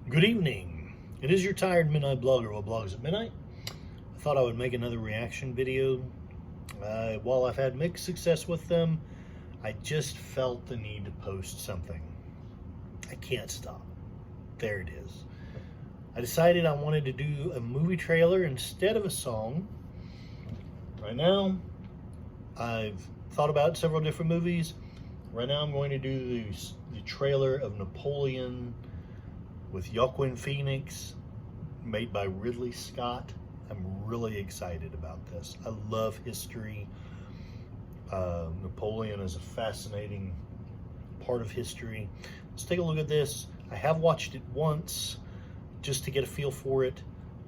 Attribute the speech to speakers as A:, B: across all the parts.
A: Good evening. It is your tired midnight blogger who blogs at midnight. I thought I would make another reaction video. While I've had mixed success with them, I just felt the need to post something. I can't stop. There it is. I decided I wanted to do a movie trailer instead of a song. Right now, I've thought about several different movies. Right now I'm going to do the trailer of Napoleon with Joaquin Phoenix, made by Ridley Scott. I'm really excited about this. I love history. Napoleon is a fascinating part of history. Let's take a look at this. I have watched it once just to get a feel for it,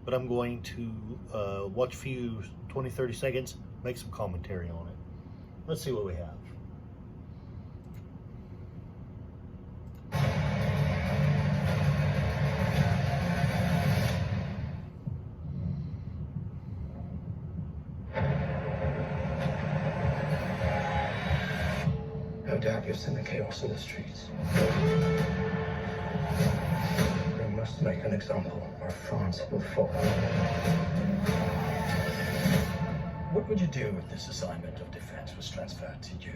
A: but I'm going to watch a few 20-30 seconds, make some commentary on it. Let's see what we have.
B: No doubt you've seen the chaos in the streets. We must make an example, or France will fall. What would you do if this assignment of defense was transferred to you?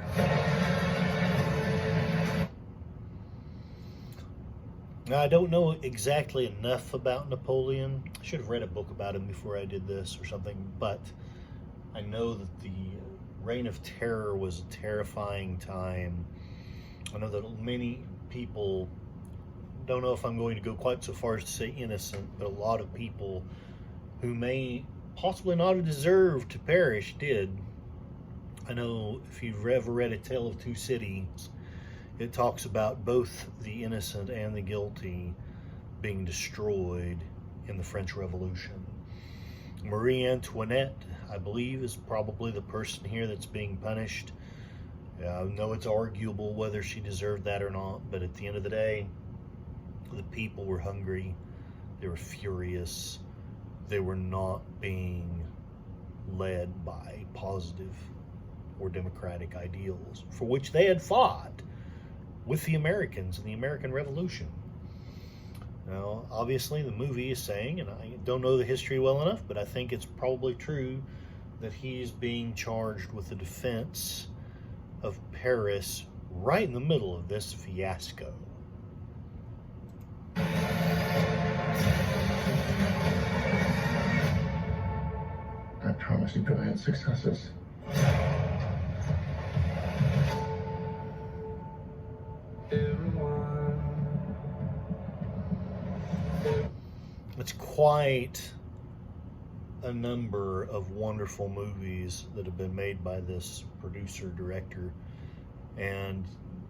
A: Now, I don't know exactly enough about Napoleon. I should have read a book about him before I did this or something, but I know that the Reign of Terror was a terrifying time. I know that many people, don't know if I'm going to go quite so far as to say innocent, but a lot of people who may possibly not have deserved to perish did. I know if you've ever read A Tale of Two Cities, it talks about both the innocent and the guilty being destroyed in the French Revolution. Marie Antoinette, I believe, is probably the person here that's being punished. I know it's arguable whether she deserved that or not, but at the end of the day, the people were hungry, they were furious, they were not being led by positive or democratic ideals for which they had fought with the Americans in the American Revolution. Now, obviously, the movie is saying, and I don't know the history well enough, but I think it's probably true that he's being charged with the defense of Paris right in the middle of this fiasco.
B: I promise you brilliant successes.
A: It's quite a number of wonderful movies that have been made by this producer director, and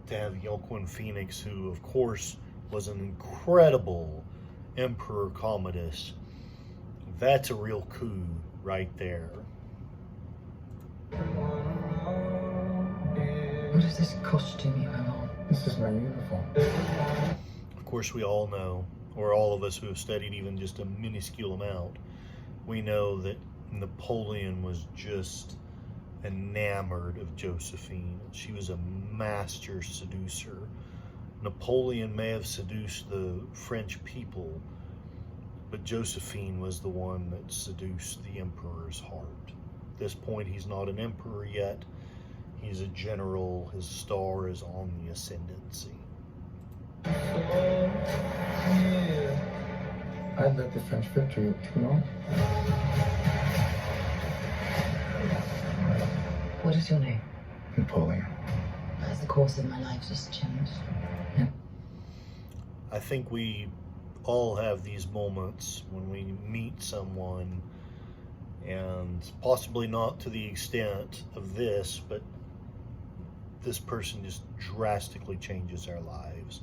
A: to have Joaquin Phoenix, who of course was an incredible Emperor Commodus, that's a real coup right there.
C: What is this costume you have on?
B: This is my uniform.
A: Of course, we all know, or all of us who have studied even just a minuscule amount, we know that Napoleon was just enamored of Josephine. She was a master seducer. Napoleon may have seduced the French people, but Josephine was the one that seduced the emperor's heart. At this point, he's not an emperor yet. He's a general. His star is on the ascendancy.
B: I led the French victory at Toulon.
C: What is your name?
B: Napoleon.
C: Has the course of my life just changed?
A: I think we all have these moments when we meet someone, and possibly not to the extent of this, but this person just drastically changes our lives.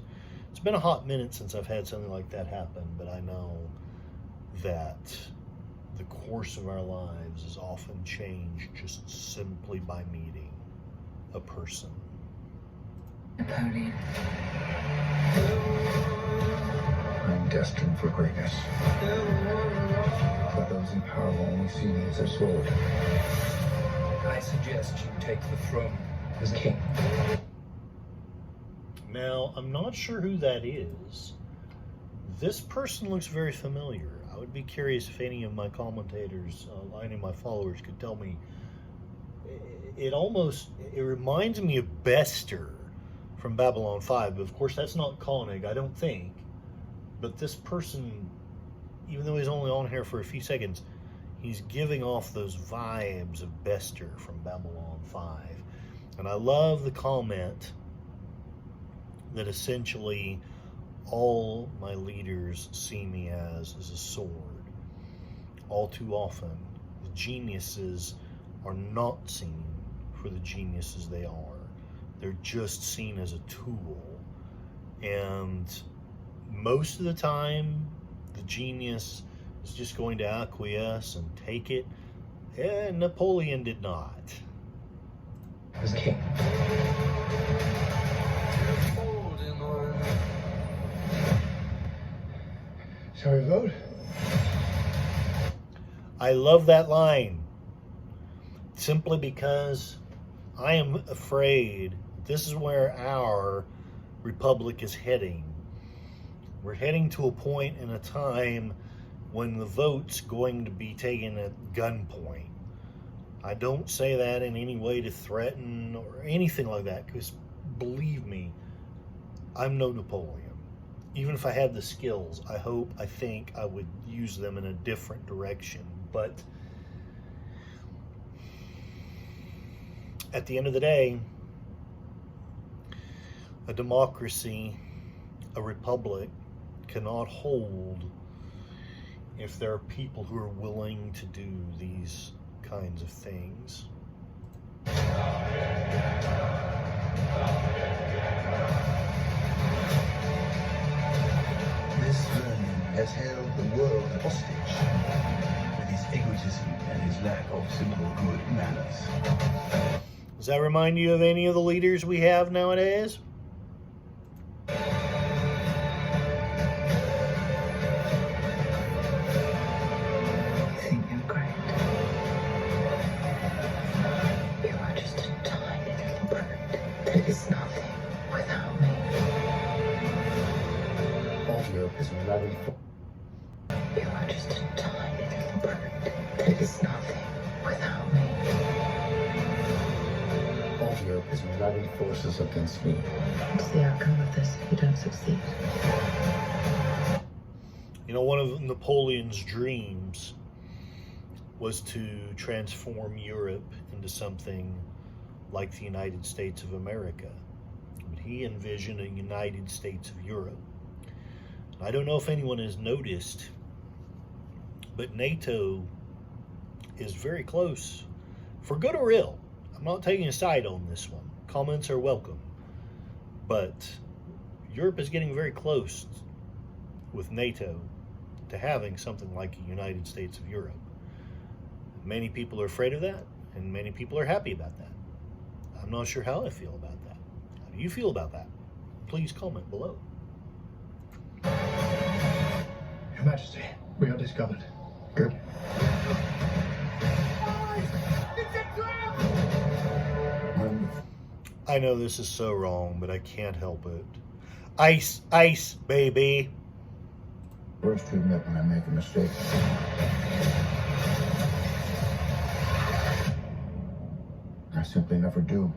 A: It's been a hot minute since I've had something like that happen, but I know that the course of our lives is often changed just simply by meeting a person.
C: Napoleon.
B: I'm destined for greatness. But those in power will only see me as their sword. I suggest you take the throne as king.
A: Now, I'm not sure who that is. This person looks very familiar. I would be curious if any of my commentators, any of my followers could tell me. It reminds me of Bester from Babylon 5. But of course, that's not Koenig, I don't think. But this person, even though he's only on here for a few seconds, he's giving off those vibes of Bester from Babylon 5. And I love the comment that essentially all my leaders see me as is a sword. All too often, the geniuses are not seen for the geniuses they are. They're just seen as a tool. And most of the time, the genius is just going to acquiesce and take it. And Napoleon did not.
B: As king. Shall we vote?
A: I love that line. Simply because I am afraid this is where our republic is heading. We're heading to a point in a time when the vote's going to be taken at gunpoint. I don't say that in any way to threaten or anything like that, because believe me, I'm no Napoleon. Even if I had the skills, I think I would use them in a different direction. But at the end of the day, a democracy, a republic, cannot hold if there are people who are willing to do these kinds of things.
D: This vermin has held the world hostage with his egotism and his lack of simple good manners.
A: Does that remind you of any of the leaders we have nowadays?
C: You think you're great. You are just a tiny little brute that is nothing without me.
B: All Europe is united for.
C: You are just a tiny little brute that is nothing without me.
B: All Europe is united forces against me.
C: What's the outcome of this if you don't succeed?
A: You know, one of Napoleon's dreams was to transform Europe into something like the United States of America. But he envisioned a United States of Europe. I don't know if anyone has noticed, but NATO is very close, for good or ill. I'm not taking a side on this one. Comments are welcome. But Europe is getting very close with NATO to having something like a United States of Europe. Many people are afraid of that, and many people are happy about that. I'm not sure how I feel about that. How do you feel about that? Please comment below.
B: Your Majesty, we are discovered. Good.
A: I know this is so wrong, but I can't help it. Ice, ice, baby.
B: First to admit when I make a mistake. I simply never do.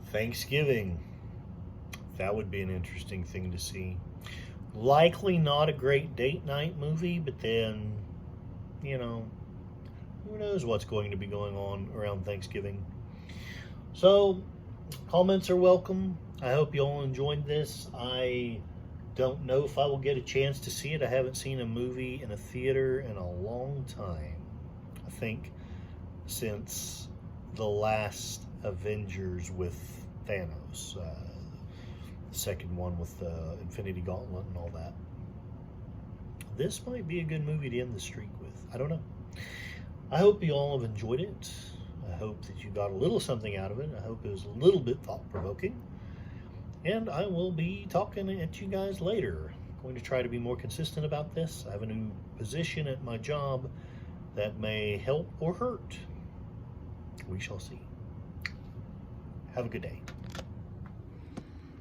A: Thanksgiving. That would be an interesting thing to see. Likely not a great date night movie, but then, you know, who knows what's going to be going on around Thanksgiving. So, comments are welcome. I hope you all enjoyed this. I don't know if I will get a chance to see it. I haven't seen a movie in a theater in a long time. I think since the last Avengers with Thanos. The second one with the Infinity Gauntlet and all that. This might be a good movie to end the streak with. I don't know. I hope you all have enjoyed it. I hope that you got a little something out of it. I hope it was a little bit thought-provoking. And I will be talking at you guys later. I'm going to try to be more consistent about this. I have a new position at my job that may help or hurt. We shall see. Have a good day.